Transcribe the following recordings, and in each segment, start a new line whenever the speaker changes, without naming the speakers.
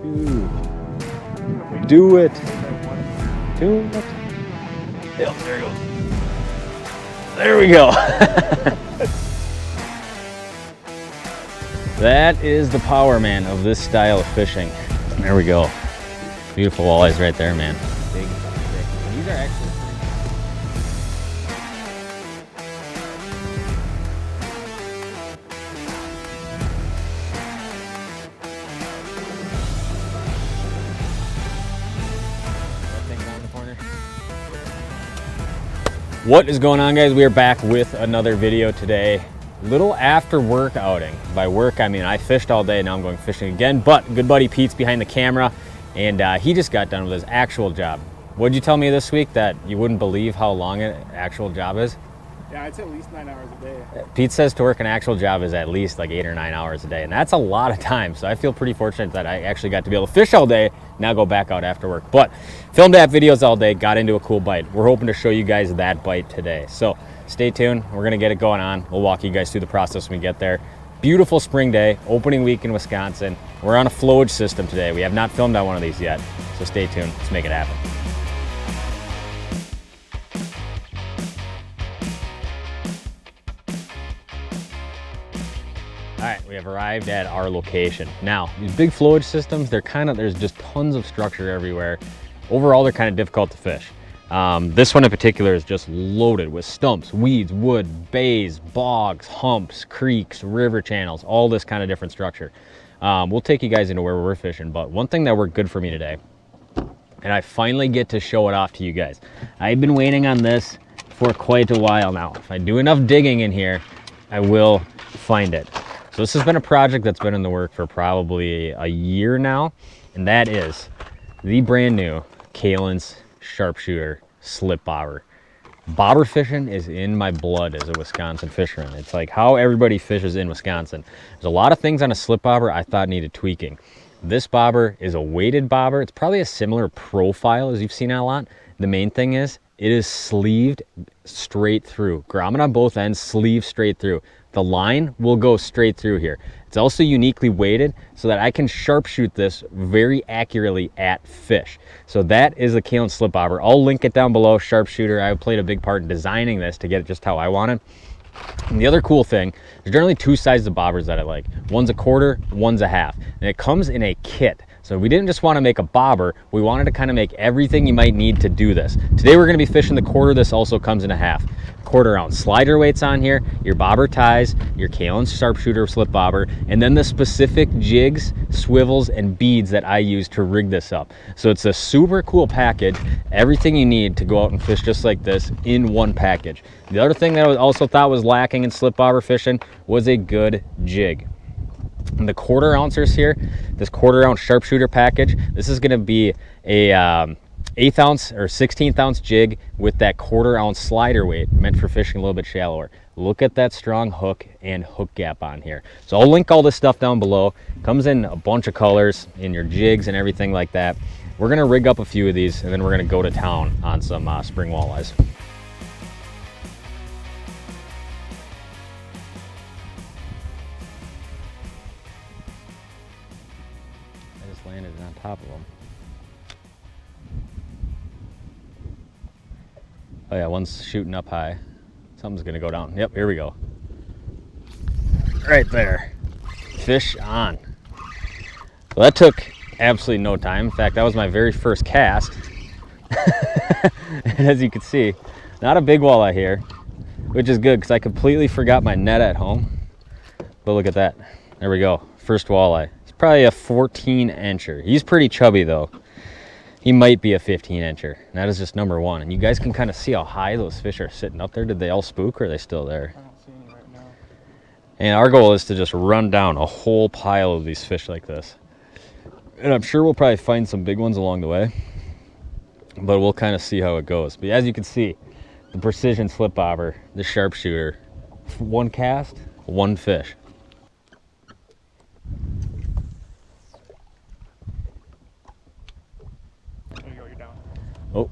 2. Do it. Do it. Yep, there it goes. There we go. That is the power, man, of this style of fishing. There we go. Beautiful walleyes right there, man. Big, thick. These are actually What is going on, guys? We are back with another video today. Little after work outing. By work, I mean I fished all day, now I'm going fishing again, but good buddy Pete's behind the camera, and he just got done with his actual job. What'd you tell me this week? That you wouldn't believe how long an actual job is?
Yeah, it's at least 9 hours a day.
Pete says to work an actual job is at least like 8 or 9 hours a day, and that's a lot of time. So I feel pretty fortunate that I actually got to be able to fish all day, now go back out after work. But filmed app videos all day, got into a cool bite. We're hoping to show you guys that bite today. So stay tuned, we're gonna get it going on. We'll walk you guys through the process when we get there. Beautiful spring day, opening week in Wisconsin. We're on a flowage system today. We have not filmed on one of these yet, so stay tuned, let's make it happen. All right, we have arrived at our location. Now, these big flowage systems, there's just tons of structure everywhere. Overall, they're kind of difficult to fish. This one in particular is just loaded with stumps, weeds, wood, bays, bogs, humps, creeks, river channels, all this kind of different structure. We'll take you guys into where we're fishing, but one thing that worked good for me today, and I finally get to show it off to you guys. I've been waiting on this for quite a while now. If I do enough digging in here, I will find it. So this has been a project that's been in the work for probably a year now, and that is the brand new Kalen's Sharpshooter slip bobber. Bobber fishing is in my blood as a Wisconsin fisherman. It's like how everybody fishes in Wisconsin. There's a lot of things on a slip bobber I thought needed tweaking. This bobber is a weighted bobber. It's probably a similar profile as you've seen a lot. The main thing is it is sleeved straight through. Grommet on both ends, sleeve straight through. The line will go straight through here. It's also uniquely weighted so that I can sharpshoot this very accurately at fish. So that is the Kalen's slip bobber. I'll link it down below, Sharpshooter. I played a big part in designing this to get it just how I want it. And the other cool thing, there's generally two sizes of bobbers that I like. One's a quarter, one's a half. And it comes in a kit. So we didn't just want to make a bobber, we wanted to kind of make everything you might need to do this. Today we're going to be fishing the quarter. This also comes in a half. Quarter ounce slider weights on here, your bobber ties, your Kalen's Sharpshooter slip bobber, and then the specific jigs, swivels, and beads that I use to rig this up. So it's a super cool package. Everything you need to go out and fish just like this in one package. The other thing that I also thought was lacking in slip bobber fishing was a good jig. And the quarter ouncers here, this quarter ounce Sharpshooter package, this is going to be a 1/8 ounce or 16th ounce jig with that quarter ounce slider weight meant for fishing a little bit shallower. Look at that strong hook and hook gap on here. So I'll link all this stuff down below. Comes in a bunch of colors in your jigs and everything like that. We're going to rig up a few of these, and then we're going to go to town on some spring walleyes. Landed on top of them. Oh yeah, one's shooting up high. Something's gonna go down. Yep, here we go. Right there. Fish on. Well, that took absolutely no time. In fact, that was my very first cast. And as you can see, not a big walleye here, which is good because I completely forgot my net at home. But look at that. There we go. First walleye. Probably a 14-incher. He's pretty chubby though. He might be a 15-incher. That is just number one. And you guys can kind of see how high those fish are sitting up there. Did they all spook or are they still there?
I don't see any right now.
And our goal is to just run down a whole pile of these fish like this. And I'm sure we'll probably find some big ones along the way. But we'll kind of see how it goes. But as you can see, the precision slip bobber, the Sharpshooter, one cast, one fish. Oh.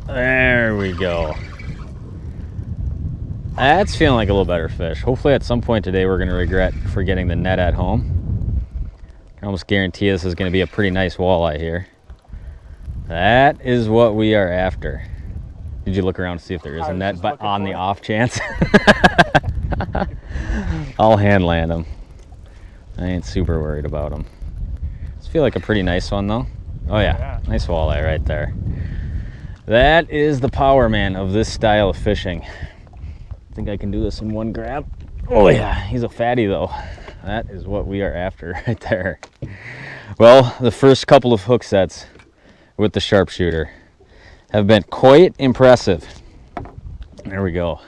There we go. That's feeling like a little better fish. Hopefully at some point today we're gonna regret forgetting the net at home. I can almost guarantee this is gonna be a pretty nice walleye here. That is what we are after. Did you look around to see if there is a net, but on the off chance? I'll hand land them. I ain't super worried about them. This feel like a pretty nice one though. Oh yeah, nice walleye right there. That is the power, man, of this style of fishing. I think I can do this in one grab. Oh yeah, he's a fatty though. That is what we are after right there. Well, the first couple of hook sets with the sharpshooter have been quite impressive. There we go.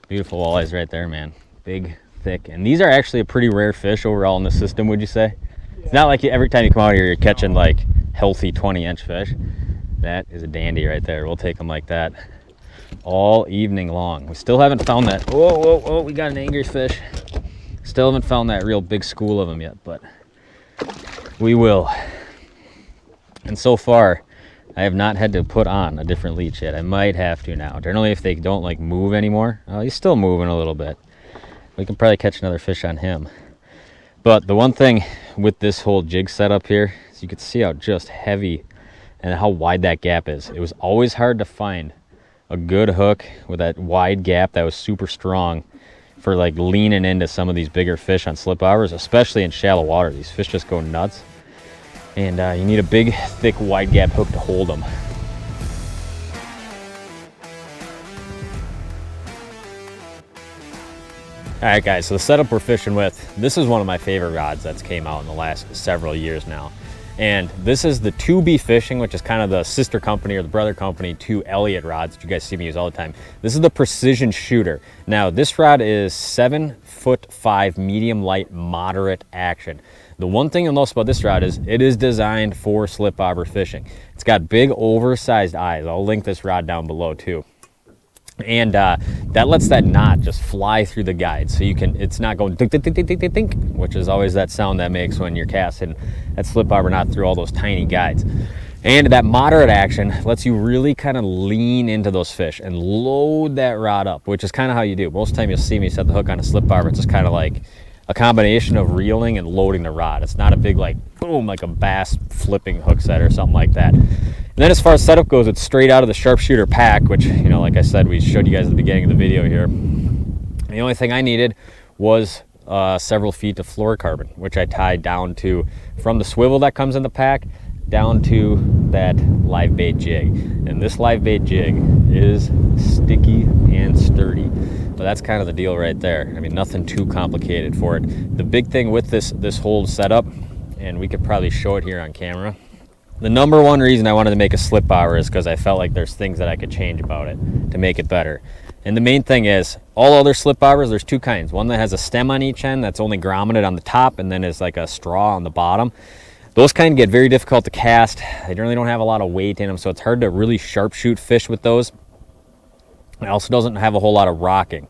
Beautiful walleyes right there, man. Big, thick. And these are actually a pretty rare fish overall in the system, would you say? Yeah. It's not like every time you come out here, you're catching like healthy 20-inch fish. That is a dandy right there. We'll take them like that all evening long. We still haven't found that. Whoa, whoa, whoa, we got an angry fish. Still haven't found that real big school of them yet, but we will. And so far, I have not had to put on a different leech yet. I might have to now. Generally, if they don't like move anymore, oh, he's still moving a little bit. We can probably catch another fish on him. But the one thing with this whole jig setup here is you can see how just heavy and how wide that gap is. It was always hard to find a good hook with that wide gap that was super strong for like leaning into some of these bigger fish on slip hours, especially in shallow water. These fish just go nuts. And you need a big, thick, wide gap hook to hold them. All right, guys, so the setup we're fishing with, this is one of my favorite rods that's came out in the last several years now. And this is the 2B Fishing, which is kind of the sister company or the brother company to Elliott rods that you guys see me use all the time. This is the Precision Shooter. Now, this rod is 7'5" medium light, moderate action. The one thing you'll notice about this rod is it is designed for slip bobber fishing. It's got big oversized eyes. I'll link this rod down below too. And that lets that knot just fly through the guide. So you can, it's not going dink, dink, dink, dink, dink, dink, which is always that sound that makes when you're casting that slip bobber knot through all those tiny guides. And that moderate action lets you really kind of lean into those fish and load that rod up, which is kind of how you do. Most of the time you'll see me set the hook on a slip bobber. It's just kind of like a combination of reeling and loading the rod. It's not a big like boom, like a bass flipping hook set or something like that. And then as far as setup goes, it's straight out of the sharpshooter pack, which, you know, like I said, we showed you guys at the beginning of the video here. The only thing I needed was several feet of fluorocarbon, which I tied down to from the swivel that comes in the pack down to that live bait jig. And this live bait jig is sticky and sturdy. But that's kind of the deal right there. I mean, nothing too complicated for it. The big thing with this whole setup, and we could probably show it here on camera, the number one reason I wanted to make a slip bobber is because I felt like there's things that I could change about it to make it better. And the main thing is, all other slip bobbers, there's two kinds. One that has a stem on each end that's only grommeted on the top and then is like a straw on the bottom. Those kind get very difficult to cast. They really don't have a lot of weight in them, so it's hard to really sharpshoot fish with those. It also doesn't have a whole lot of rocking.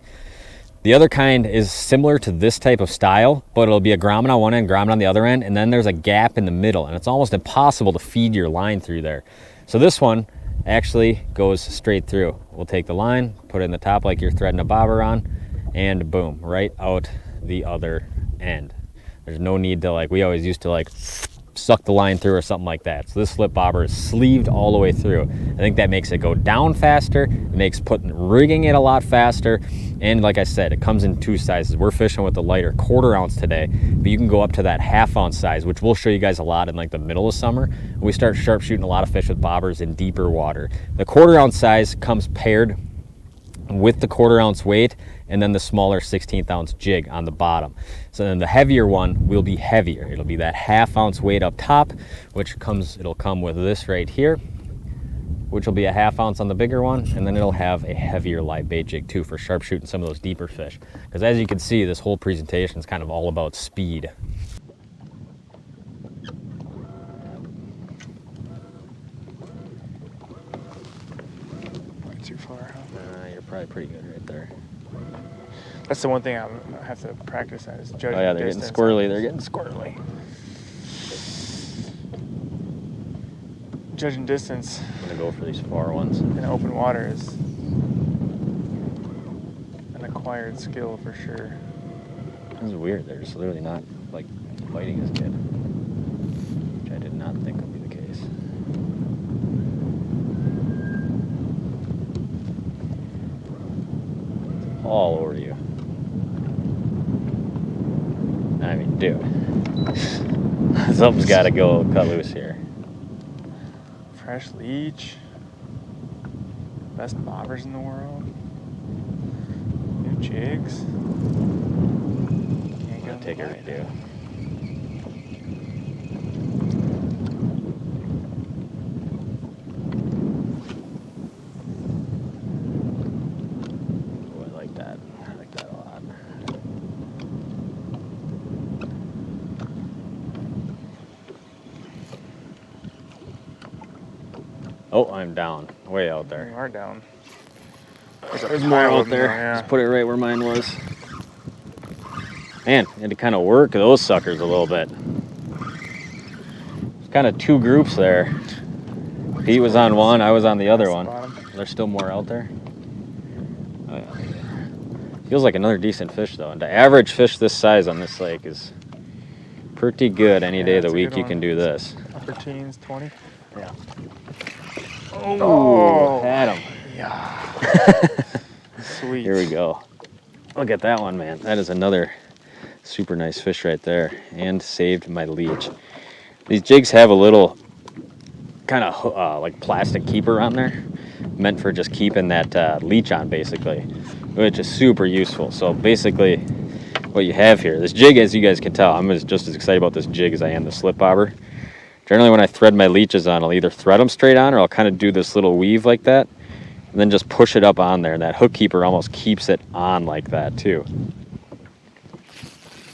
The other kind is similar to this type of style, but it'll be a grommet on one end, grommet on the other end, and then there's a gap in the middle, and it's almost impossible to feed your line through there. So this one actually goes straight through. We'll take the line, put it in the top like you're threading a bobber on, and boom, right out the other end. There's no need to, like we always used to, like suck the line through or something like that. So this slip bobber is sleeved all the way through. I think that makes it go down faster. It makes rigging it a lot faster. And like I said, it comes in two sizes. We're fishing with the lighter 1/4 ounce today, but you can go up to that 1/2 ounce size, which we'll show you guys a lot in like the middle of summer. We start sharpshooting a lot of fish with bobbers in deeper water. The 1/4 ounce size comes paired with the 1/4 ounce weight and then the smaller 1/16 ounce jig on the bottom. So then the heavier one will be heavier. It'll be that 1/2 ounce weight up top, which it'll come with this right here, which will be a 1/2 ounce on the bigger one, and then it'll have a heavier live bait jig too for sharpshooting some of those deeper fish. Because as you can see, this whole presentation is kind of all about speed.
Too far, huh?
You're probably pretty good right there.
That's the one thing I have to practice at is judging.
Oh yeah, they're
distance.
getting squirrely. They're getting squirrely.
Judging distance.
I'm gonna go for these far ones.
In open water is an acquired skill for sure.
This is weird. They're just literally not like biting as good, which I did not think would be the case. It's all over you. I mean, dude, something's got to go cut loose here.
Fresh leech. Best bobbers in the world. New jigs.
I'm gonna take it right, dude. Oh, I like that. I like that a lot. Oh, I'm down. Way out there.
You are down.
There's more out there.
Yeah.
Just put it right where mine was. Man, I had to kind of work those suckers a little bit. There's kind of two groups there. Pete was on one, I was on the other one. There's still more out there. Oh, yeah. Feels like another decent fish though. And the average fish this size on this lake is pretty good any day of the week you can do this.
Upper teens, 20.
Yeah.
Oh,
had him.
Yeah. Sweet.
Here we go. Look at that one, man. That is another super nice fish right there, and saved my leech. These jigs have a little kind of like plastic keeper on there, meant for just keeping that leech on basically, which is super useful. So basically what you have here, this jig, as you guys can tell, I'm just as excited about this jig as I am the slip bobber. Generally when I thread my leeches on, I'll either thread them straight on or I'll kind of do this little weave like that and then just push it up on there, and that hook keeper almost keeps it on like that too.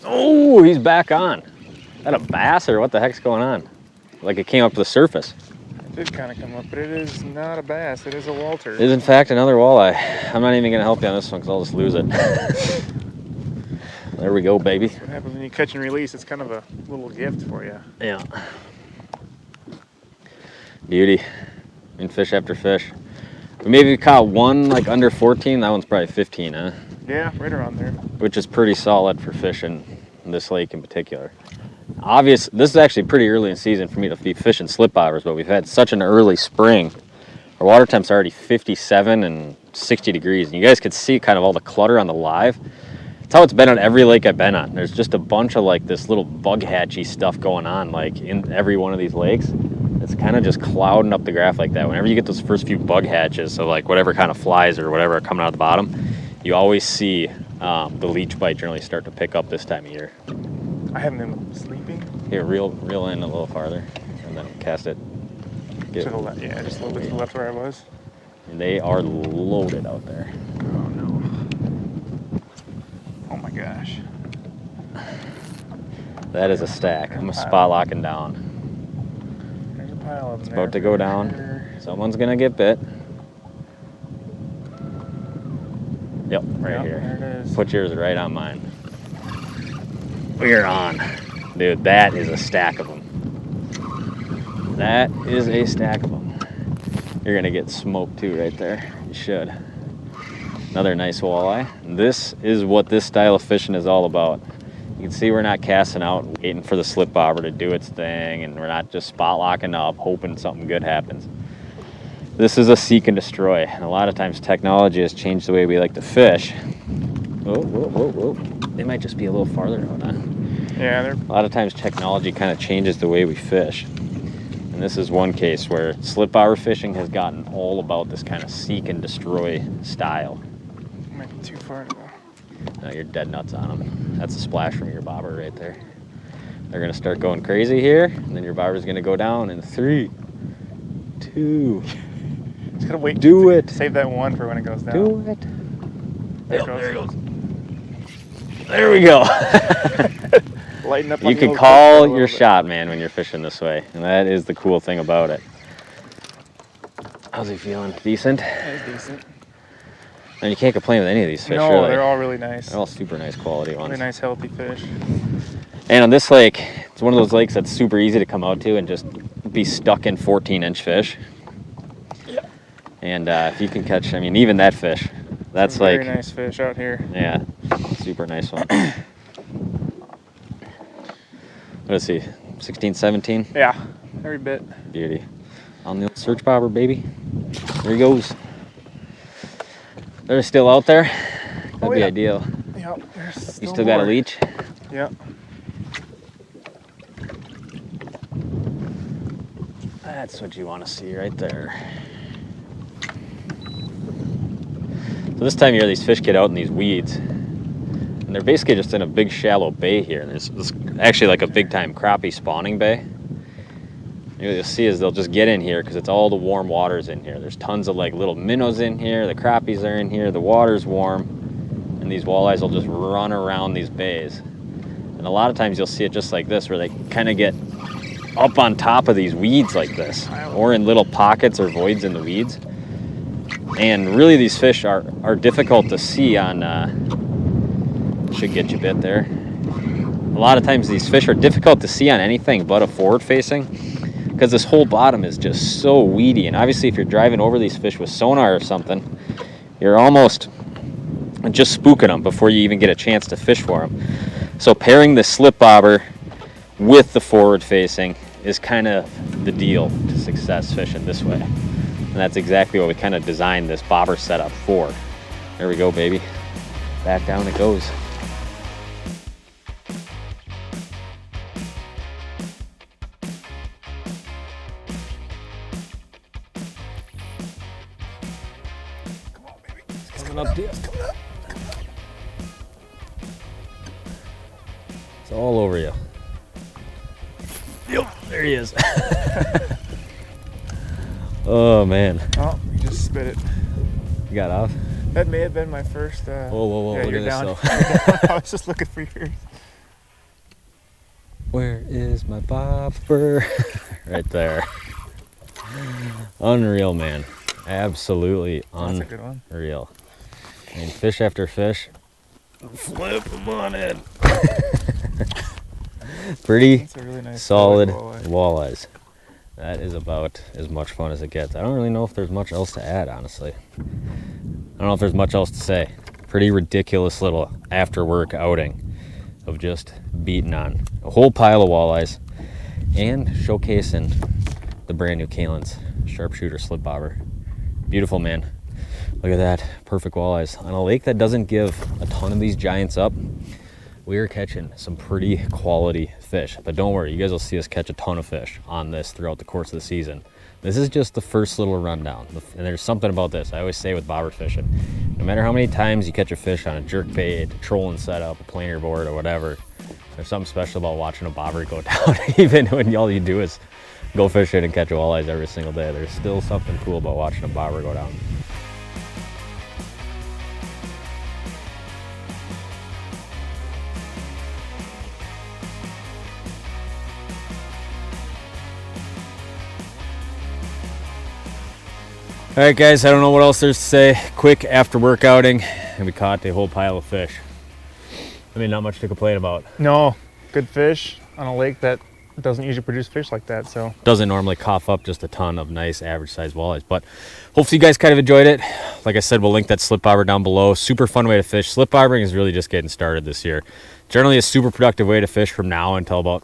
Oh, he's back on. Is that a bass or what the heck's going on? Like it came up to the surface.
It did kind of come up, but it is not a bass. It is a Walter.
It is in fact another walleye. I'm not even going to help you on this one because I'll just lose it. There we go, baby.
What happens when you catch and release? It's kind of a little gift for you.
Yeah. Beauty. I mean, fish after fish. We maybe caught one like under 14. That one's probably 15, huh?
Yeah, right around there.
Which is pretty solid for fishing in this lake in particular. This is actually pretty early in season for me to be fishing slip bobbers, but we've had such an early spring. Our water temp's already 57 and 60 degrees, and you guys could see kind of all the clutter on the live. It's how it's been on every lake I've been on. There's just a bunch of like this little bug hatchy stuff going on like in every one of these lakes. It's kind of just clouding up the graph like that. Whenever you get those first few bug hatches, so like whatever kind of flies or whatever are coming out of the bottom, you always see the leech bite generally start to pick up this time of year.
I haven't been sleeping.
Here, reel in a little farther, and then cast it.
To the left, yeah, just a little bit to the left where I was.
And they are loaded out there.
Oh no. Oh my gosh.
That is a stack. I'm spot locking down.
There's a pile of them.
It's about to go down. Someone's gonna get bit. Yep, right here.
There it is.
Put yours right on mine. We're on. Dude, that is a stack of them. That is a stack of them. You're gonna get smoked too right there. You should. Another nice walleye. This is what this style of fishing is all about. You can see we're not casting out and waiting for the slip bobber to do its thing, and we're not just spot locking up hoping something good happens. This is a seek and destroy, and a lot of times technology has changed the way we like to fish. Whoa, whoa, whoa, whoa. They might just be a little farther out, huh?
Yeah, they're...
A lot of times technology kind of changes the way we fish. And this is one case where slip bobber fishing has gotten all about this kind of seek and destroy style.
Might be too far to go.
No, you're dead nuts on them. That's a splash from your bobber right there. They're gonna start going crazy here, and then your bobber's gonna go down in 3, 2.
Just gotta wait.
Do it.
Save that one for when it goes down.
Do it.
There it
There it
goes.
goes. There we go.
Lighten up.
You can call your shot, man, when you're fishing this way, and that is the cool thing about it. How's he feeling? Decent?
That's decent.
And you can't complain with any of these fish,
No,
really.
they're all really nice.
They're all super nice quality ones.
Really nice, healthy fish.
And on this lake, it's one of those lakes that's super easy to come out to and just be stuck in 14-inch fish.
Yeah.
And if you can catch, I mean, even that fish, That's
Very
like,
nice fish out here.
yeah, super nice one. What is he, 16, 17?
Yeah, every bit.
Beauty. On the old search bobber, baby. There he goes. They're still out there. That'd be ideal.
Yep, there's
You still got a leech?
Yep.
That's what you want to see right there. So this time of year, these fish get out in these weeds, and they're basically just in a big shallow bay here. And there's actually like a big time crappie spawning bay. And what you'll see is they'll just get in here because it's all the warm waters in here. There's tons of like little minnows in here. The crappies are in here. The water's warm, and these walleyes will just run around these bays. And a lot of times you'll see it just like this, where they kind of get up on top of these weeds like this, or in little pockets or voids in the weeds. And really these fish are difficult to see on, should get you bit there. A lot of times these fish are difficult to see on anything but a forward facing, because this whole bottom is just so weedy. And obviously if you're driving over these fish with sonar or something, you're almost just spooking them before you even get a chance to fish for them. So pairing the slip bobber with the forward facing is kind of the deal to success fishing this way. And that's exactly what we kind of designed this bobber setup for. There we go, baby. Back down it goes.
Come on, baby.
It's coming up, dear.
It's coming up.
It's all over you. Yep, there he is. Oh man.
Oh, you just spit it.
You got off?
That may have been my first.
Whoa, whoa, whoa,
yeah,
look
you're
at
down.
this
I was just looking for yours.
Where is my bobber? Right there. Unreal, man. Absolutely
That's a good one.
unreal. I mean, fish after fish. Flip them on it. Pretty
That's a really nice
solid
walleye.
walleyes. That is about as much fun as it gets. I don't really know if there's much else to add, honestly. I don't know if there's much else to say. Pretty ridiculous little after work outing of just beating on a whole pile of walleyes and showcasing the brand new Kalen's sharpshooter slip bobber. Beautiful, man. Look at that, perfect walleyes on a lake that doesn't give a ton of these giants up. We are catching some pretty quality fish, but don't worry, you guys will see us catch a ton of fish on this throughout the course of the season. This is just the first little rundown, and there's something about this I always say with bobber fishing. No matter how many times you catch a fish on a jerk bait, a trolling setup, a planer board, or whatever, there's something special about watching a bobber go down, even when all you do is go fishing and catch walleyes every single day. There's still something cool about watching a bobber go down. All right, guys, I don't know what else there's to say. Quick after work outing, and we caught a whole pile of fish. I mean, not much to complain about.
No, good fish on a lake that doesn't usually produce fish like that. So
Doesn't normally cough up just a ton of nice average sized walleyes, but hopefully you guys kind of enjoyed it. Like I said, we'll link that slip bobber down below. Super fun way to fish. Slip bobbering is really just getting started this year. Generally a super productive way to fish from now until about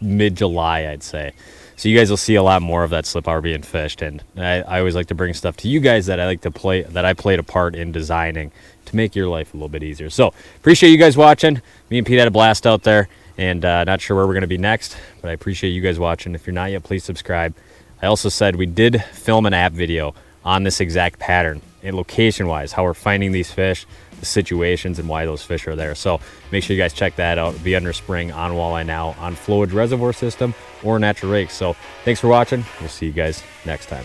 mid-July, I'd say. So you guys will see a lot more of that slip bobber being fished, and I always like to bring stuff to you guys that I played a part in designing to make your life a little bit easier. So appreciate you guys watching. Me and Pete had a blast out there, and not sure where we're going to be next, but I appreciate you guys watching. If you're not yet, please subscribe. I also said we did film an app video on this exact pattern and location-wise, how we're finding these fish, the situations, and why those fish are there. So make sure you guys check that out. It'll be under spring on Walleye Now on Flowage Reservoir System or Natural Rakes. So thanks for watching. We'll see you guys next time.